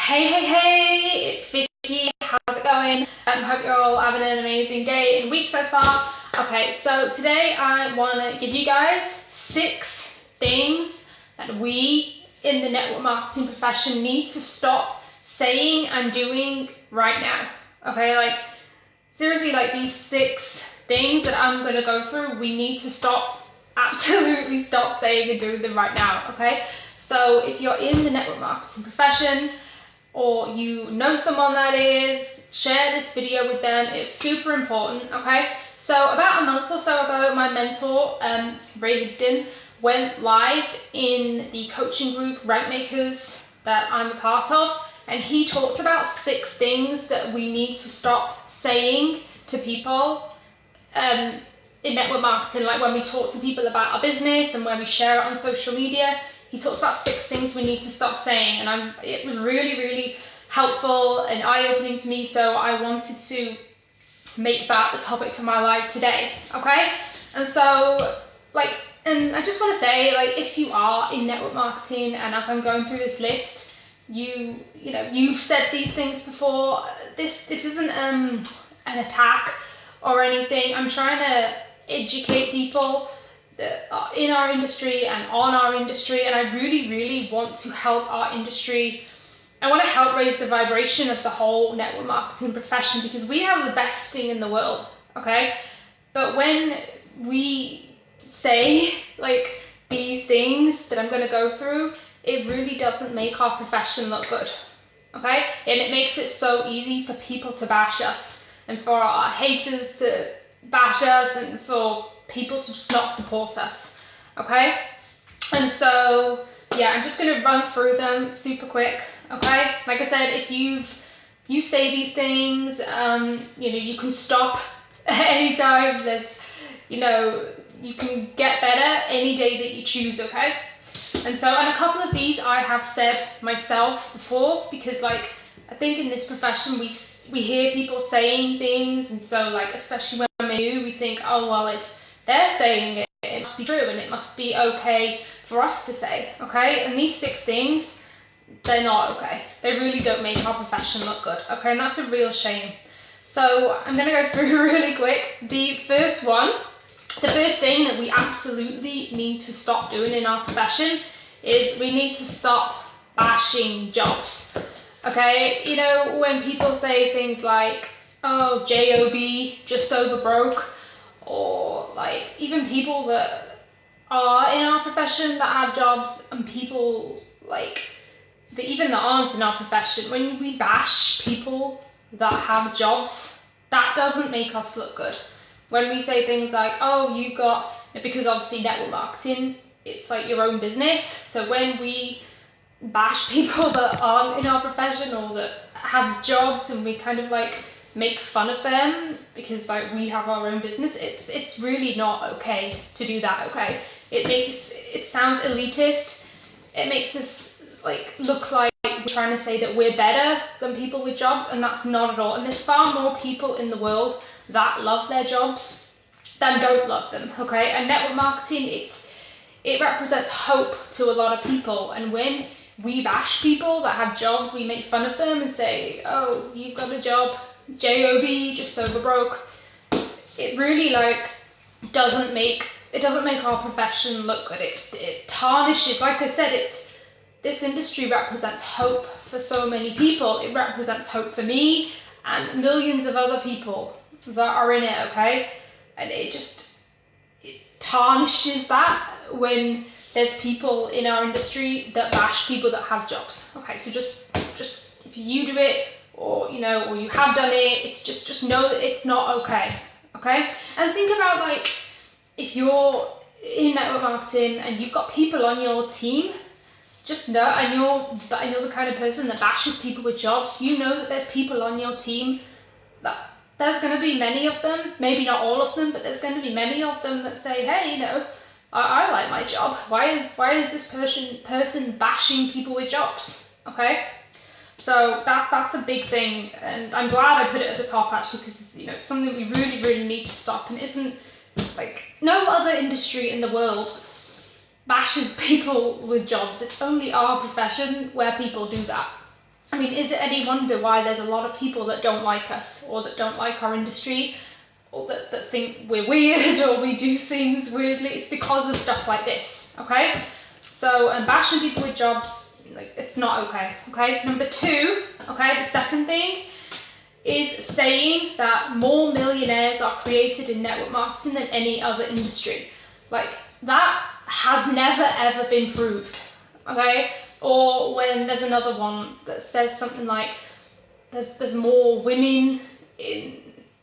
Hey, it's Vicky. How's it going? Hope you're all having an amazing day and week so far. Okay, so today I want to give you guys 6 things that we in the network marketing profession need to stop saying and doing right now. Okay, like seriously, like these 6 things that I'm going to go through, we need to absolutely stop saying and doing them right now. Okay, so if you're in the network marketing profession, or you know someone that is, share this video with them. It's super important, okay? So about a month or so ago, my mentor, Ray Higdon, went live in the coaching group Rankmakers that I'm a part of, and he talked about 6 things that we need to stop saying to people in network marketing. Like when we talk to people about our business and when we share it on social media, he talks about 6 things we need to stop saying, and it was really helpful and eye-opening to me, so I wanted to make that the topic for my live today, okay? And so, and I just want to say, if you are in network marketing, and as I'm going through this list, you've said these things before. This isn't an attack or anything. I'm trying to educate people in our industry and on our industry, and I really want to help our industry. I want to help raise the vibration of the whole network marketing profession, because we have the best thing in the world, okay? But when we say these things that I'm going to go through, it really doesn't make our profession look good, okay? And it makes it so easy for people to bash us, and for our haters to bash us, and for people to just not support us, okay? And so yeah, I'm just going to run through them super quick, okay? Like I said, if you say these things, you can stop anytime. There's, you can get better any day that you choose, okay? And a couple of these I have said myself before, because I think in this profession we hear people saying things, and so especially when we do, we think, oh well, if they're saying it, it must be true and it must be okay for us to say, okay? And these 6 things, they're not okay. They really don't make our profession look good, okay? And that's a real shame. So I'm gonna go through really quick. The first thing that we absolutely need to stop doing in our profession is we need to stop bashing jobs, okay? When people say things like, oh, JOB, just over broke, or even people that are in our profession that have jobs, and people that aren't in our profession, when we bash people that have jobs, that doesn't make us look good. When we say things like, oh, because obviously network marketing, it's your own business, so when we bash people that aren't in our profession or that have jobs, and we kind of make fun of them because we have our own business, it's really not okay to do that, okay? It sounds elitist. It makes us look like we're trying to say that we're better than people with jobs, and that's not at all. And there's far more people in the world that love their jobs than don't love them, okay? And network marketing, it represents hope to a lot of people, and when we bash people that have jobs, we make fun of them and say, oh, you've got a job, JOB, just over broke. It really doesn't make our profession look good. It tarnishes. Like I said, this industry represents hope for so many people. It represents hope for me and millions of other people that are in it, okay? And it tarnishes that when there's people in our industry that bash people that have jobs, okay? So just if you do it, or or you have done it, it's just know that it's not okay, okay? And think about if you're in network marketing and you've got people on your team, just know, and you're the kind of person that bashes people with jobs, that there's people on your team that there's going to be many of them, maybe not all of them, but there's going to be many of them that say, hey, I like my job. Why is this person bashing people with jobs, okay? So that's a big thing, and I'm glad I put it at the top actually, because it's something we really need to stop. And isn't no other industry in the world bashes people with jobs. It's only our profession where people do that, I mean, is it any wonder why there's a lot of people that don't like us, or that don't like our industry, or that think we're weird, or we do things weirdly? It's because of stuff like this, okay? So, and bashing people with jobs, like, it's not okay, okay? Number two, okay, the second thing is saying that more millionaires are created in network marketing than any other industry. Like, that has never ever been proved, okay? Or when there's another one that says something like there's more women in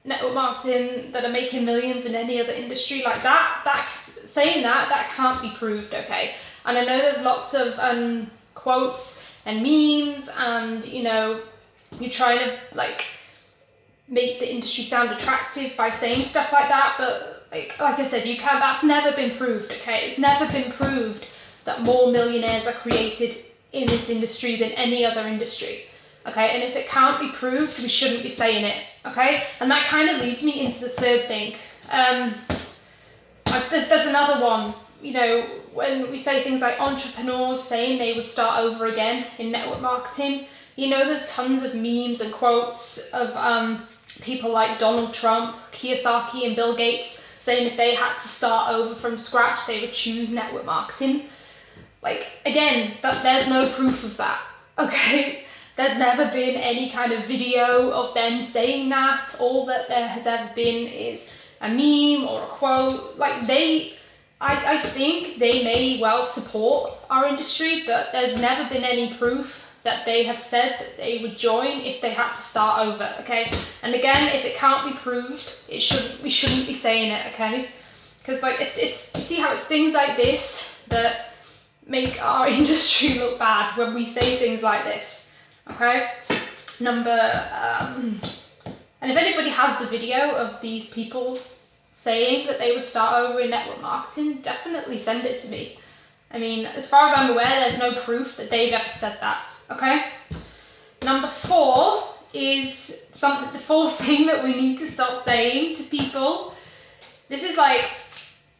network marketing that are making millions in any other industry, like that saying that can't be proved, okay? And I know there's lots of quotes and memes, and you know, you're trying to like make the industry sound attractive by saying stuff like that, but like I said, that's never been proved, okay? It's never been proved that more millionaires are created in this industry than any other industry, okay? And if it can't be proved, we shouldn't be saying it, okay? And that kind of leads me into the third thing. There's another one, you know, when we say things like entrepreneurs saying they would start over again in network marketing, you know, there's tons of memes and quotes of people like Donald Trump, Kiyosaki, and Bill Gates saying if they had to start over from scratch, they would choose network marketing. Like, again, there's no proof of that, okay? There's never been any kind of video of them saying that. All that there has ever been is a meme or a quote. Like, I think they may well support our industry, but there's never been any proof that they have said that they would join if they had to start over, okay? And again, if it can't be proved, we shouldn't be saying it, okay? Because like it's you see how it's things like this that make our industry look bad when we say things like this, okay? And if anybody has the video of these people saying that they would start over in network marketing, definitely send it to me. I mean, as far as I'm aware, there's no proof that they've ever said that, okay? Number four is the fourth thing that we need to stop saying to people. This is like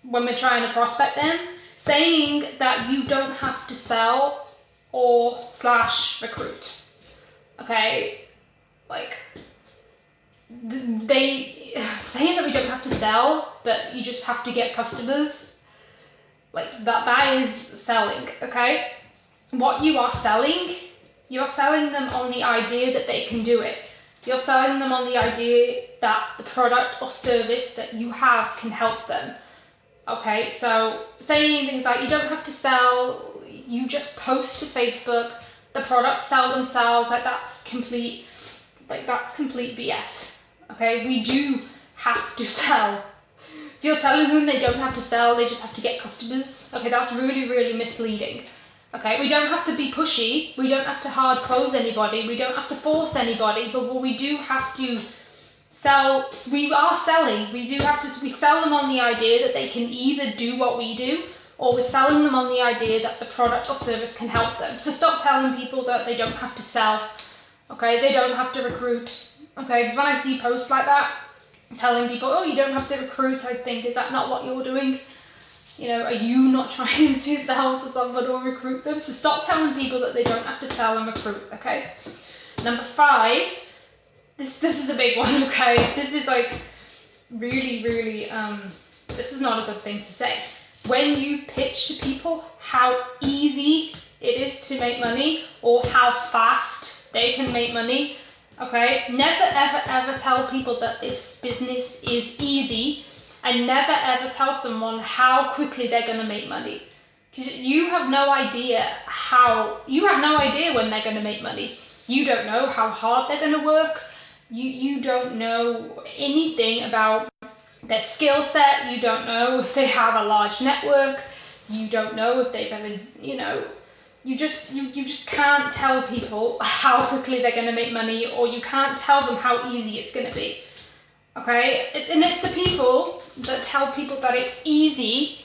when we're trying to prospect them, saying that you don't have to sell or / recruit, okay? Like, saying that we don't have to sell, but you just have to get customers, like that is selling, okay? What you are selling, you're selling them on the idea that they can do it. You're selling them on the idea that the product or service that you have can help them. Okay, so saying things like you don't have to sell, you just post to Facebook, the products sell themselves, that's complete BS. Okay, we do have to sell. If you're telling them they don't have to sell, they just have to get customers, okay, that's really, really misleading. Okay, we don't have to be pushy, we don't have to hard close anybody, we don't have to force anybody, but what we do have to sell, we are selling, we sell them on the idea that they can either do what we do, or we're selling them on the idea that the product or service can help them. So stop telling people that they don't have to sell, okay, they don't have to recruit, okay, because when I see posts like that, telling people, oh, you don't have to recruit, I think, is that not what you're doing? You know, are you not trying to sell to someone or recruit them? So stop telling people that they don't have to sell and recruit, okay? Number 5, this is a big one, okay? This is like really, really, this is not a good thing to say. When you pitch to people how easy it is to make money or how fast they can make money, okay? Never, ever, ever tell people that this business is easy, and never, ever tell someone how quickly they're going to make money. Because you have no idea when they're going to make money. You don't know how hard they're going to work. You don't know anything about their skill set. You don't know if they have a large network. You don't know if they've ever, you know, you just can't tell people how quickly they're going to make money, or you can't tell them how easy it's going to be. Okay? And it's the people that tell people that it's easy,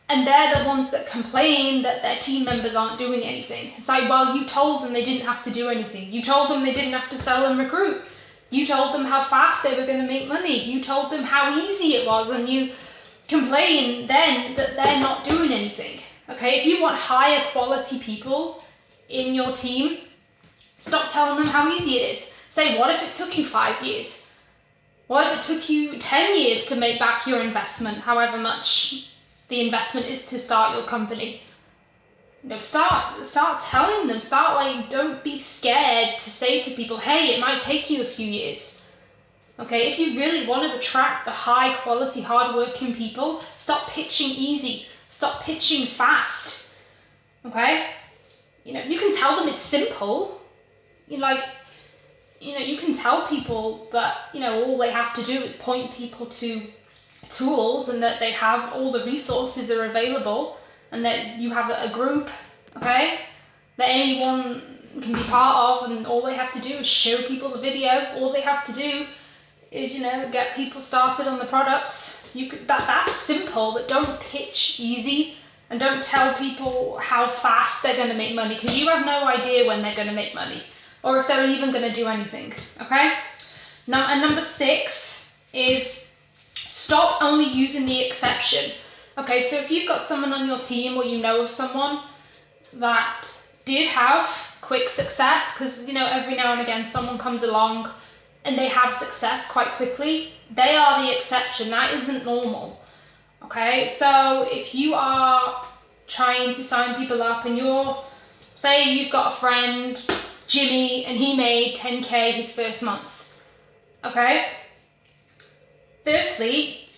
and they're the ones that complain that their team members aren't doing anything. It's like, well, you told them they didn't have to do anything. You told them they didn't have to sell and recruit. You told them how fast they were going to make money. You told them how easy it was, and you complain then that they're not doing anything. Okay, if you want higher quality people in your team, Stop telling them how easy it is. Say, what if it took you 5 years? What if it took you 10 years to make back your investment, however much the investment is to start your company? Start telling them, don't be scared to say to people, hey, it might take you a few years. Okay, if you really want to attract the high quality, hard working people, stop pitching easy, stop pitching fast. Okay, you can tell them it's simple. You can tell people that, all they have to do is point people to tools and that they have all the resources are available and that you have a group, okay, that anyone can be part of, and all they have to do is show people the video. All they have to do is, get people started on the products. That's simple, but don't pitch easy and don't tell people how fast they're going to make money, because you have no idea when they're going to make money or if they're even going to do anything, okay? Now, and number 6 is stop only using the exception. Okay, so if you've got someone on your team or you know of someone that did have quick success, because, every now and again someone comes along and they have success quite quickly, they are the exception. That isn't normal. Okay, so if you are trying to sign people up and say you've got a friend, Jimmy, and he made 10K his first month, okay? Firstly,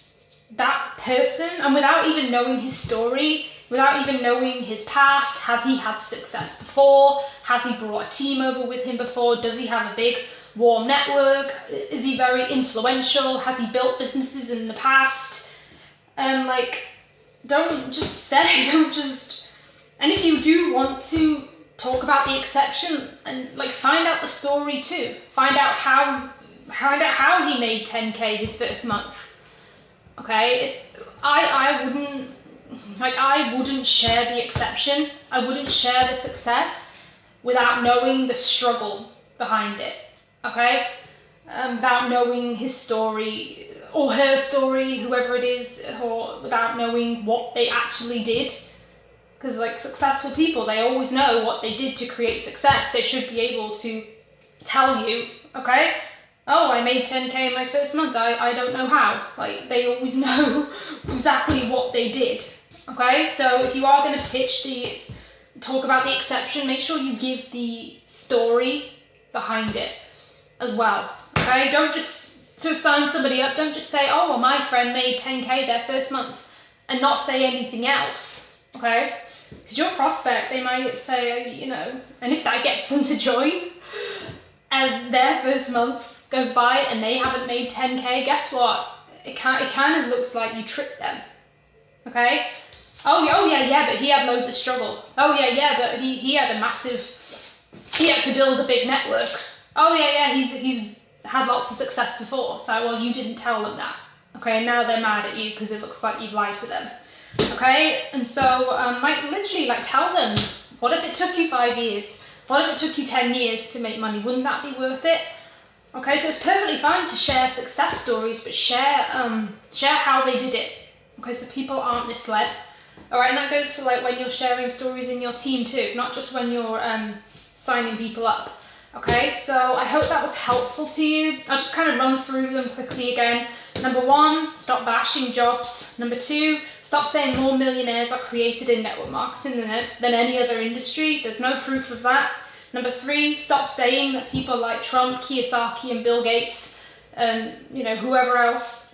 that person, and without even knowing his story, without even knowing his past, has he had success before? Has he brought a team over with him before? Does he have a big warm network? Is he very influential? Has he built businesses in the past? Don't just, and if you do want to talk about the exception, and find out the story too. Find out how he made 10K his first month. Okay, I wouldn't share the exception. I wouldn't share the success without knowing the struggle behind it. Okay, without knowing his story or her story, whoever it is, or without knowing what they actually did. Because successful people, they always know what they did to create success. They should be able to tell you, okay, oh, I made 10K in my first month, I don't know how. They always know exactly what they did. Okay, so if you are going to talk about the exception, make sure you give the story behind it as well. Okay, don't just, to sign somebody up, don't just say, oh, well, my friend made 10K their first month and not say anything else. Okay, because your prospect, they might say, and if that gets them to join and their first month goes by and they haven't made 10K, guess what? It kind of looks like you tricked them. Okay? Oh yeah, but he had loads of struggle. Oh yeah, but he had he had to build a big network. Oh yeah, he's had lots of success before. So, well, you didn't tell them that. Okay, and now they're mad at you because it looks like you've lied to them. Okay, and so literally tell them, what if it took you 5 years? What if it took you 10 years to make money? Wouldn't that be worth it? Okay, so it's perfectly fine to share success stories, but share how they did it. Okay, so people aren't misled. All right, and that goes for when you're sharing stories in your team too, not just when you're signing people up. Okay, so I hope that was helpful to you. I'll just kind of run through them quickly again. Number 1, stop bashing jobs. Number 2, stop saying more millionaires are created in network marketing than any other industry. There's no proof of that. Number 3, stop saying that people like Trump, Kiyosaki, and Bill Gates, whoever else,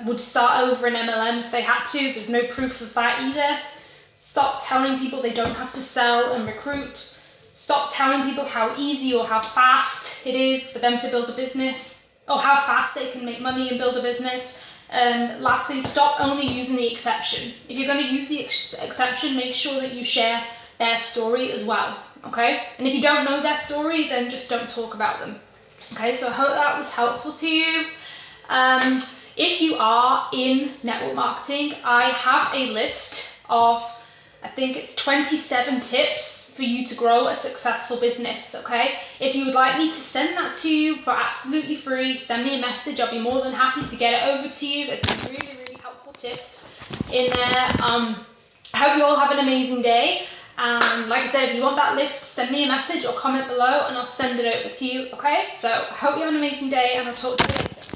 would start over an MLM if they had to. There's no proof of that either. Stop telling people they don't have to sell and recruit. Stop telling people how easy or how fast it is for them to build a business, or how fast they can make money and build a business. And lastly, stop only using the exception. If you're going to use the exception, make sure that you share their story as well. Okay, and if you don't know their story, then just don't talk about them. Okay, so I hope that was helpful to you. If you are in network marketing, I have a list of, I think it's 27 tips for you to grow a successful business. Okay, if you would like me to send that to you for absolutely free, send me a message. I'll be more than happy to get it over to you. There's some really, really helpful tips in there. I hope you all have an amazing day. And like I said, if you want that list, send me a message or comment below and I'll send it over to you, okay? So I hope you have an amazing day and I'll talk to you later.